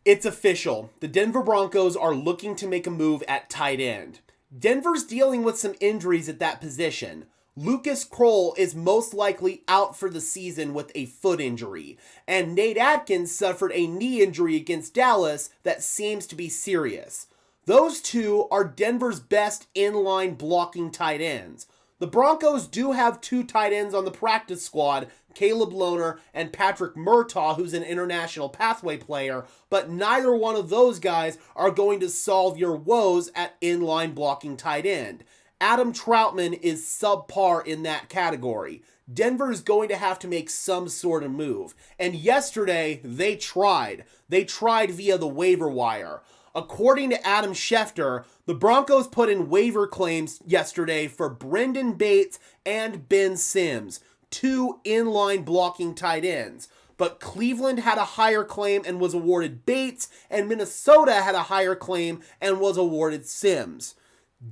It's official. The Denver Broncos are looking to make a move at tight end. Denver's dealing with some injuries at that position. Lucas Kroll is most likely out for the season with a foot injury, and Nate Atkins suffered a knee injury against Dallas that seems to be serious. Those two are Denver's best inline blocking tight ends. The Broncos do have two tight ends on the practice squad, Caleb Lohner and Patrick Murtaugh, who's an international pathway player, but neither one of those guys are going to solve your woes at inline blocking tight end. Adam Troutman is subpar in that category. Denver is going to have to make some sort of move. And yesterday, they tried. They tried via the waiver wire. According to Adam Schefter, the Broncos put in waiver claims yesterday for Brendan Bates and Ben Sims, two inline blocking tight ends. But Cleveland had a higher claim and was awarded Bates, and Minnesota had a higher claim and was awarded Sims.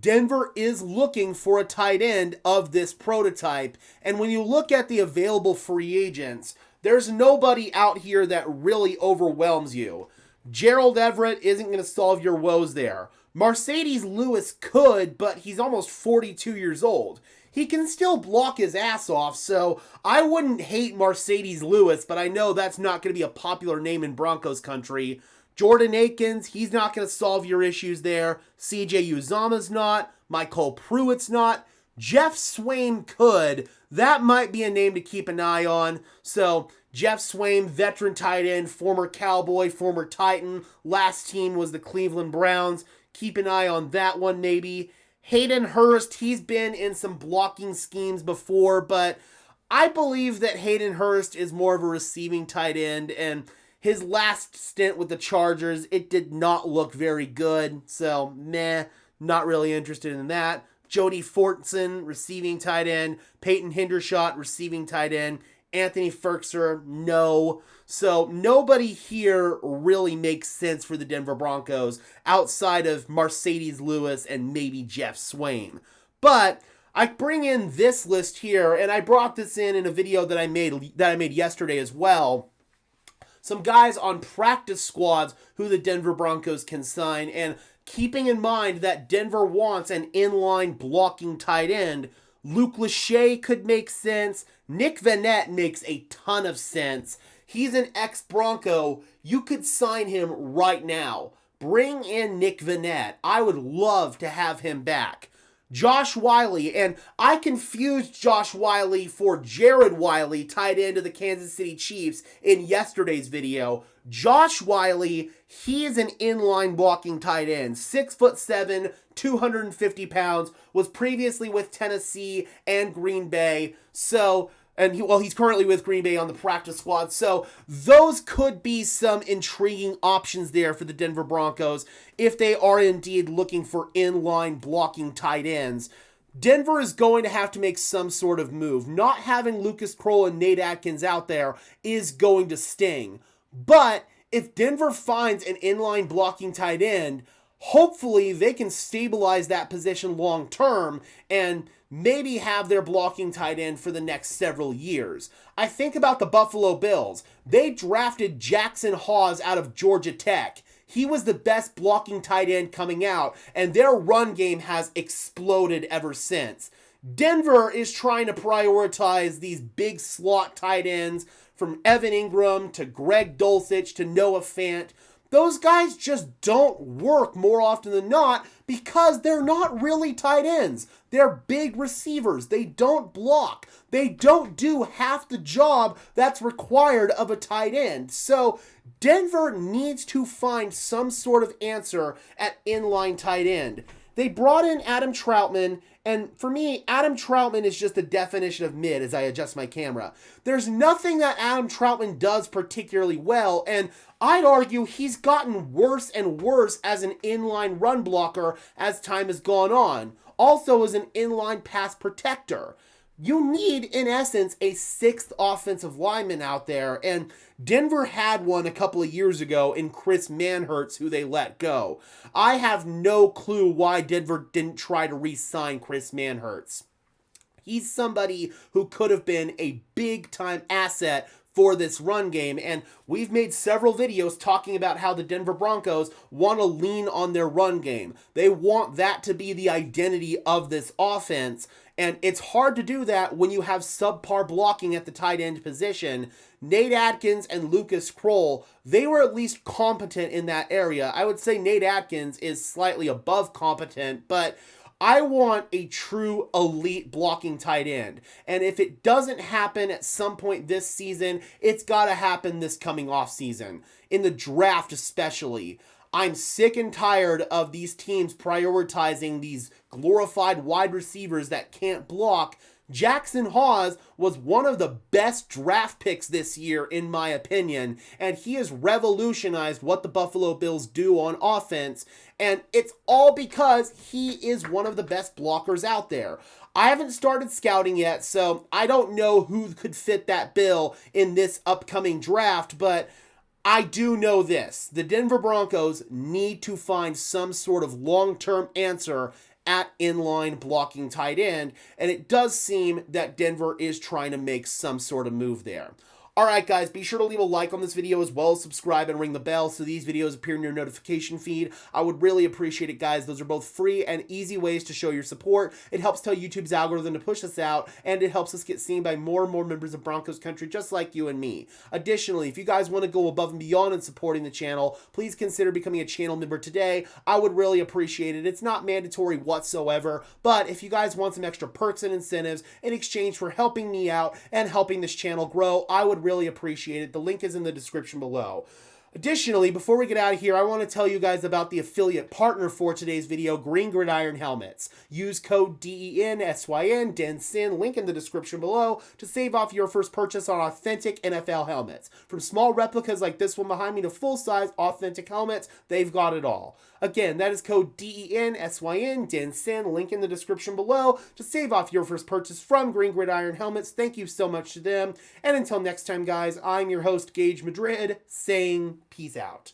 Denver is looking for a tight end of this prototype, and when you look at the available free agents, there's nobody out here that really overwhelms you. Gerald Everett isn't going to solve your woes there. Mercedes Lewis could, but he's almost 42 years old. He can still block his ass off, so I wouldn't hate Mercedes Lewis, but I know that's not going to be a popular name in Broncos country. Jordan Akins, he's not going to solve your issues there. CJ Uzama's not. Michael Pruitt's not. Jeff Swaim could. That might be a name to keep an eye on. So, Jeff Swaim, veteran tight end, former Cowboy, former Titan. Last team was the Cleveland Browns. Keep an eye on that one maybe. Hayden Hurst, he's been in some blocking schemes before, but I believe that Hayden Hurst is more of a receiving tight end, and his last stint with the Chargers, it did not look very good, so not really interested in that. Jody Fortson, receiving tight end. Peyton Hendershot, receiving tight end. Anthony Ferkser, no. So nobody here really makes sense for the Denver Broncos outside of Mercedes Lewis and maybe Jeff Swaim. But I bring in this list here, and I brought this in a video that I made yesterday as well. Some guys on practice squads who the Denver Broncos can sign, and keeping in mind that Denver wants an inline blocking tight end, Luke Lachey could make sense. Nick Vannett makes a ton of sense. He's an ex-Bronco. You could sign him right now. Bring in Nick Vannett. I would love to have him back. Josh Wiley, and I confused Josh Wiley for Jared Wiley, tight end of the Kansas City Chiefs, in yesterday's video. Josh Wiley, he is an inline blocking tight end, 6'7", 250 pounds, was previously with Tennessee and Green Bay, he's currently with Green Bay on the practice squad, so those could be some intriguing options there for the Denver Broncos if they are indeed looking for inline blocking tight ends. Denver is going to have to make some sort of move. Not having Lucas Kroll and Nate Atkins out there is going to sting. But if Denver finds an inline blocking tight end, hopefully they can stabilize that position long term and maybe have their blocking tight end for the next several years. I think about the Buffalo Bills. They drafted Jackson Hawes out of Georgia Tech. He was the best blocking tight end coming out, and their run game has exploded ever since. Denver is trying to prioritize these big slot tight ends from Evan Ingram to Greg Dulcich to Noah Fant. Those guys just don't work more often than not because they're not really tight ends. They're big receivers. They don't block. They don't do half the job that's required of a tight end. So Denver needs to find some sort of answer at inline tight end. They brought in Adam Troutman, and for me, Adam Troutman is just the definition of mid as I adjust my camera. There's nothing that Adam Troutman does particularly well, and I'd argue he's gotten worse and worse as an inline run blocker as time has gone on. Also as an inline pass protector. You need, in essence, a sixth offensive lineman out there, and Denver had one a couple of years ago in Chris Manhertz, who they let go. I have no clue why Denver didn't try to re-sign Chris Manhertz. He's somebody who could have been a big-time asset for this run game. And we've made several videos talking about how the Denver Broncos want to lean on their run game. They want that to be the identity of this offense. And it's hard to do that when you have subpar blocking at the tight end position. Nate Atkins and Lucas Kroll, they were at least competent in that area. I would say Nate Atkins is slightly above competent, but I want a true elite blocking tight end. And if it doesn't happen at some point this season, it's got to happen this coming off season. In the draft especially. I'm sick and tired of these teams prioritizing these glorified wide receivers that can't block. Jackson Hawes was one of the best draft picks this year, in my opinion, and he has revolutionized what the Buffalo Bills do on offense, and it's all because he is one of the best blockers out there. I haven't started scouting yet, so I don't know who could fit that bill in this upcoming draft, but I do know this. The Denver Broncos need to find some sort of long-term answer at inline blocking tight end, and it does seem that Denver is trying to make some sort of move there. Alright guys, be sure to leave a like on this video as well as subscribe and ring the bell so these videos appear in your notification feed. I would really appreciate it, guys. Those are both free and easy ways to show your support. It helps tell YouTube's algorithm to push us out, and it helps us get seen by more and more members of Broncos country just like you and me. Additionally, if you guys want to go above and beyond in supporting the channel, please consider becoming a channel member today. I would really appreciate it. It's not mandatory whatsoever, but if you guys want some extra perks and incentives in exchange for helping me out and helping this channel grow, I would really appreciate it. The link is in the description below. Additionally, before we get out of here, I want to tell you guys about the affiliate partner for today's video, Green Gridiron Helmets. Use code DENSYN, DENSYN, link in the description below to save off your first purchase on authentic NFL helmets. From small replicas like this one behind me to full-size authentic helmets, they've got it all. Again, that is code DENSYN, DENSYN, link in the description below to save off your first purchase from Green Gridiron Helmets. Thank you so much to them. And until next time, guys, I'm your host, Gage Madrid, saying peace out.